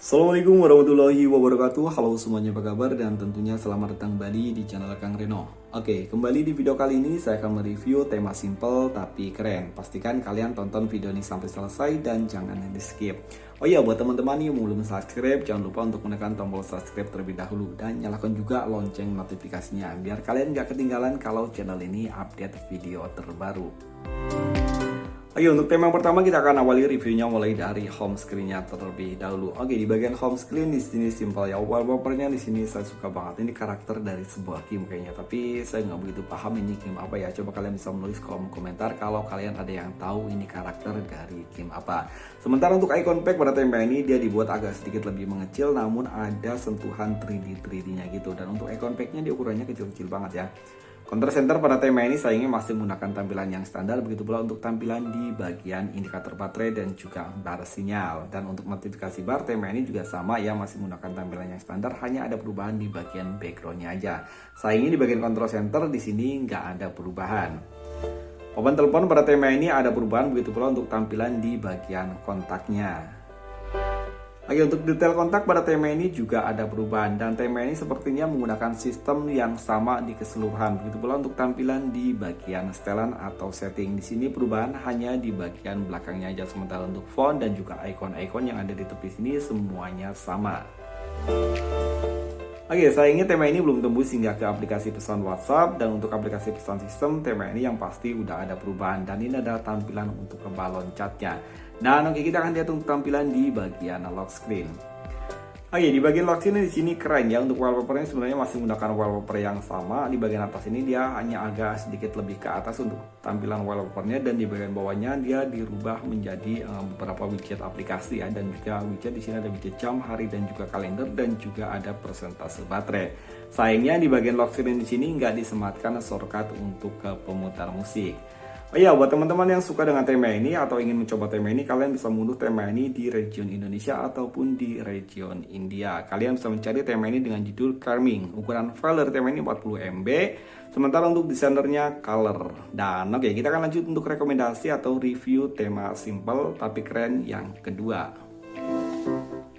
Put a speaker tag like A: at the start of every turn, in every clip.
A: Assalamualaikum warahmatullahi wabarakatuh. Halo semuanya, apa kabar? Dan tentunya selamat datang kembali di channel Kang Reno. Oke, kembali di video kali ini saya akan mereview tema simple tapi keren. Pastikan kalian tonton video ini sampai selesai dan jangan di skip. Oh iya, buat teman-teman yang belum subscribe, jangan lupa untuk menekan tombol subscribe terlebih dahulu dan nyalakan juga lonceng notifikasinya biar kalian gak ketinggalan kalau channel ini update video terbaru. Oke, untuk tema yang pertama kita akan awali reviewnya mulai dari home screen-nya terlebih dahulu. Oke, di bagian home screen di sini simple ya. Wallpaper-nya di sini saya suka banget. Ini karakter dari sebuah game kayaknya, tapi saya nggak begitu paham ini game apa ya. Coba kalian bisa menulis kolom komentar kalau kalian ada yang tahu ini karakter dari game apa. Sementara untuk icon pack pada tema ini dia dibuat agak sedikit lebih mengecil, namun ada sentuhan 3D-nya gitu. Dan untuk icon pack-nya dia ukurannya kecil-kecil banget ya. Control center pada tema ini sayangnya masih menggunakan tampilan yang standar, begitu pula untuk tampilan di bagian indikator baterai dan juga bar sinyal. Dan untuk notifikasi bar tema ini juga sama ya, masih menggunakan tampilan yang standar, hanya ada perubahan di bagian backgroundnya aja. Sayangnya di bagian control center di sini nggak ada perubahan. Open telepon pada tema ini ada perubahan, begitu pula untuk tampilan di bagian kontaknya. Oke, untuk detail kontak pada tema ini juga ada perubahan dan tema ini sepertinya menggunakan sistem yang sama di keseluruhan. Begitu pula untuk tampilan di bagian setelan atau setting. Di sini perubahan hanya di bagian belakangnya aja, sementara untuk font dan juga icon-icon yang ada di tepi sini semuanya sama. Oke, sayangnya tema ini belum tembus hingga ke aplikasi pesan WhatsApp, dan untuk aplikasi pesan sistem tema ini yang pasti udah ada perubahan, dan ini adalah tampilan untuk ke balon catnya. Dan oke, kita akan lihat untuk tampilan di bagian lock screen. Oke, di bagian lock screen di sini keren ya. Untuk wallpapernya sebenarnya masih menggunakan wallpaper yang sama. Di bagian atas ini dia hanya agak sedikit lebih ke atas untuk tampilan wallpapernya, dan di bagian bawahnya dia dirubah menjadi beberapa widget aplikasi ya, dan juga widget di sini ada widget jam, hari dan juga kalender, dan juga ada persentase baterai. Sayangnya di bagian lock screen di sini nggak disematkan shortcut untuk ke pemutar musik. Oh iya, buat teman-teman yang suka dengan tema ini atau ingin mencoba tema ini, kalian bisa mengunduh tema ini di region Indonesia ataupun di region India. Kalian bisa mencari tema ini dengan judul Calming. Ukuran file dari tema ini 40 MB. Sementara untuk desainernya Color. Dan oke, kita akan lanjut untuk rekomendasi atau review tema simple tapi keren yang kedua.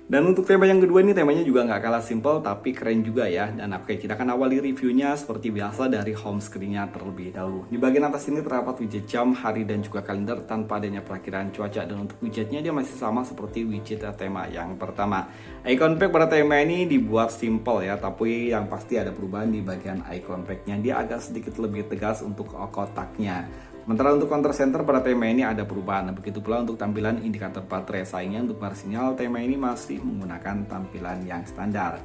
A: Dan untuk tema yang kedua ini temanya juga nggak kalah simple tapi keren juga ya. Dan oke, kita akan awali reviewnya seperti biasa dari home screen-nya terlebih dahulu. Di bagian atas ini terdapat widget jam, hari dan juga kalender tanpa adanya perakiraan cuaca. Dan untuk widgetnya dia masih sama seperti widget tema yang pertama. Icon pack pada tema ini dibuat simple ya, tapi yang pasti ada perubahan di bagian icon pack-nya. Dia agak sedikit lebih tegas untuk kotaknya. Sementara untuk counter center pada tema ini ada perubahan. Begitu pula untuk tampilan indikator baterai. Sayangnya untuk bar sinyal tema ini masih menggunakan tampilan yang standar.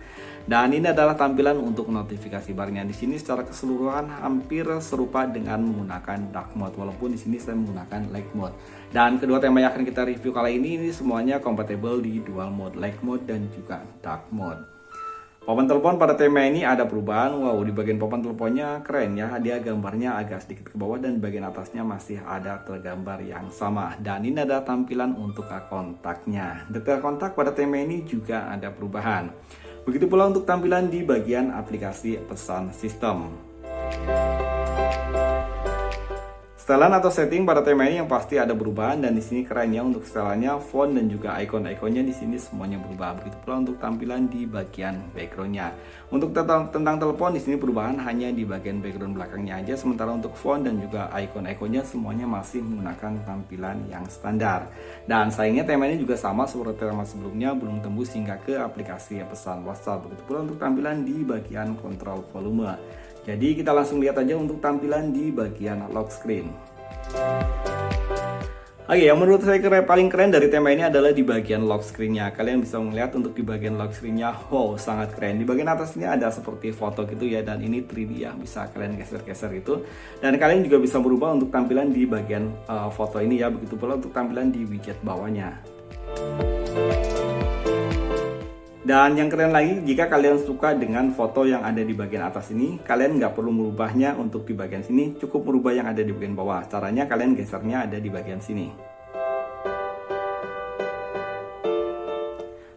A: Dan ini adalah tampilan untuk notifikasi barnya. Di sini secara keseluruhan hampir serupa dengan menggunakan dark mode, walaupun di sini saya menggunakan light mode. Dan kedua tema yang akan kita review kali ini semuanya kompatibel di dual mode, light mode dan juga dark mode. Papan telepon pada tema ini ada perubahan. Wow, di bagian papan teleponnya keren ya. Dia gambarnya agak sedikit ke bawah dan bagian atasnya masih ada tergambar yang sama. Dan ini ada tampilan untuk kontaknya. Detail kontak pada tema ini juga ada perubahan. Begitu pula untuk tampilan di bagian aplikasi pesan sistem. Setelan atau setting pada tema ini yang pasti ada perubahan, dan di sini kerennya untuk setelannya, font dan juga icon-iconnya di sini semuanya berubah. Begitu pula untuk tampilan di bagian backgroundnya. Untuk tentang telepon di sini perubahan hanya di bagian background belakangnya aja, sementara untuk font dan juga icon-iconnya semuanya masih menggunakan tampilan yang standar. Dan sayangnya tema ini juga sama seperti tema sebelumnya, belum tembus hingga ke aplikasi pesan WhatsApp. Begitu pula untuk tampilan di bagian kontrol volume. Jadi kita langsung lihat aja untuk tampilan di bagian lock screen. Oke, yang menurut saya paling keren dari tema ini adalah di bagian lock screen-nya. Kalian bisa melihat untuk di bagian lock screen-nya, wow, sangat keren. Di bagian atas ini ada seperti foto gitu ya, dan ini 3D ya, bisa kalian geser-geser itu. Dan kalian juga bisa berubah untuk tampilan di bagian foto ini ya, begitu pula untuk tampilan di widget bawahnya. Dan yang keren lagi, jika kalian suka dengan foto yang ada di bagian atas ini, kalian nggak perlu merubahnya untuk di bagian sini, cukup merubah yang ada di bagian bawah. Caranya kalian gesernya ada di bagian sini.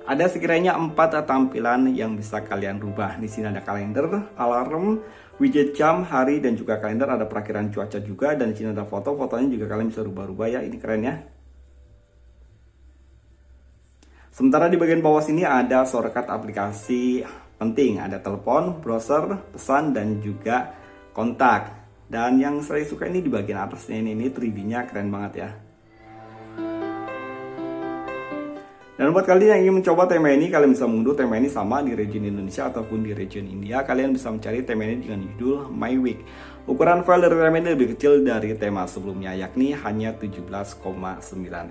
A: Ada sekiranya 4 tampilan yang bisa kalian rubah. Di sini ada kalender, alarm, widget jam, hari, dan juga kalender. Ada perakhiran cuaca juga, dan di sini ada foto. Fotonya juga kalian bisa rubah-rubah ya. Ini keren ya. Sementara di bagian bawah sini ada shortcut aplikasi penting. Ada telepon, browser, pesan, dan juga kontak. Dan yang saya suka ini di bagian atasnya ini 3D-nya keren banget ya. Dan buat kalian yang ingin mencoba tema ini, kalian bisa mengunduh tema ini sama di region Indonesia ataupun di region India. Kalian bisa mencari tema ini dengan judul My Week. Ukuran file dari tema ini lebih kecil dari tema sebelumnya, yakni hanya 17,9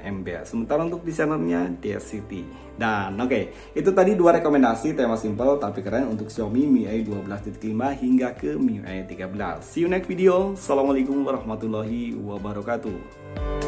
A: MB. Sementara untuk desainernya City. Dan oke, itu tadi 2 rekomendasi tema simple tapi keren untuk Xiaomi MIUI 12.5 hingga ke MIUI 13. See you next video. Assalamualaikum warahmatullahi wabarakatuh.